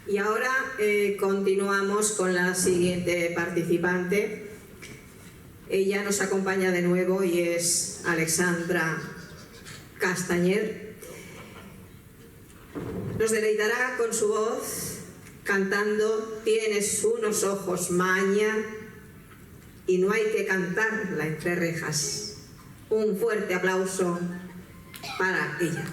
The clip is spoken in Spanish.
Y ahora continuamos con la siguiente participante. Ella nos acompaña de nuevo y es Alexandra Castañer. Nos deleitará con su voz cantando Tienes unos ojos, maña, y no hay que cantarla entre rejas. Un fuerte aplauso para ella.